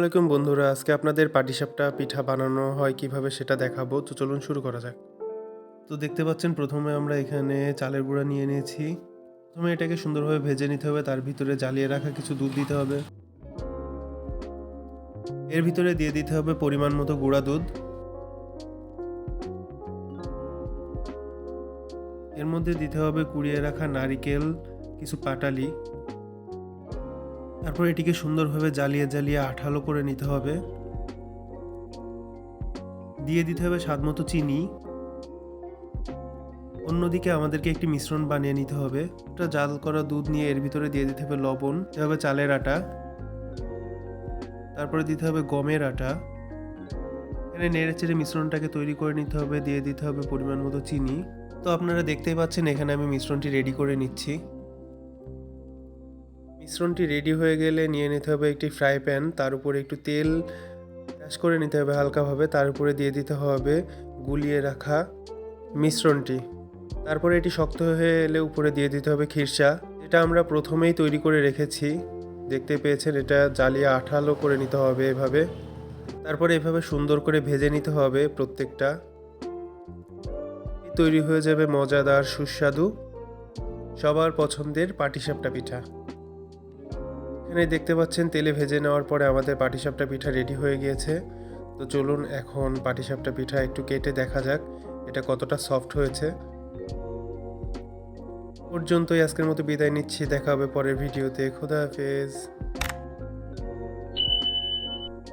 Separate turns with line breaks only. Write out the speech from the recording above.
আলাইকুম বন্ধুরা, আজকে আপনাদের পাটিসাপটা পিঠা বানানো হয় কিভাবে সেটা দেখাবো। তো চলুন শুরু করা যাক। তো দেখতে পাচ্ছেন প্রথমে আমরা এখানে চালের গুঁড়া নিয়ে নিয়েছি। প্রথমে এটাকে সুন্দরভাবে ভেজে নিতে হবে, তার ভিতরে জ্বালিয়ে রাখা কিছু দুধ দিতে হবে। এর ভিতরে দিয়ে দিতে হবে পরিমাণ মতো গুঁড়া দুধ। এর মধ্যে দিতে হবে কুড়িয়ে রাখা নারিকেল, কিছু পাটালি। তারপর এটিকে সুন্দরভাবে জ্বালিয়ে জ্বালিয়ে আঠালো করে নিতে হবে। দিয়ে দিতে হবে স্বাদমতো চিনি। অন্যদিকে আমাদেরকে একটি মিশ্রণ বানিয়ে নিতে হবে। একটা জাল করা দুধ নিয়ে এর ভিতরে দিয়ে দিতে হবে লবণ, দিতে হবে চালের আটা, তারপরে দিতে হবে গমের আটা। এখানে নেড়েচেড়ে মিশ্রণটাকে তৈরি করে নিতে হবে। দিয়ে দিতে হবে পরিমাণ মতো চিনি। তো আপনারা দেখতেই পাচ্ছেন এখানে আমি মিশ্রণটি রেডি করে নিচ্ছি। মিশ্রণটি রেডি হয়ে গেলে নিয়ে নিতে হবে একটি ফ্রাই প্যান, তার উপরে একটু তেল ব্রাশ করে নিতে হবে হালকাভাবে। তার উপরে দিয়ে দিতে হবে গুলিয়ে রাখা মিশ্রণটি। তারপরে এটি শক্ত হয়ে এলে উপরে দিয়ে দিতে হবে খিরসা, এটা আমরা প্রথমেই তৈরি করে রেখেছি। দেখতে পেয়েছেন, এটা জ্বালিয়ে আঠালো করে নিতে হবে এভাবে। তারপরে এভাবে সুন্দর করে ভেজে নিতে হবে প্রত্যেকটা। তৈরি হয়ে যাবে মজাদার সুস্বাদু সবার পছন্দের পাটিসাপটা পিঠা। এখানে দেখতে পাচ্ছেন তেলে ভেজে নেওয়ার পরে আমাদের পাটিসাপটা পিঠা রেডি হয়ে গিয়েছে। তো চলুন এখন পাটিসাপটা পিঠা একটু কেটে দেখা যাক এটা কতটা সফট হয়েছে। পর্যন্তই আজকের মতো বিদায় নিচ্ছি, দেখা হবে পরের ভিডিওতে। খোদা হাফেজ।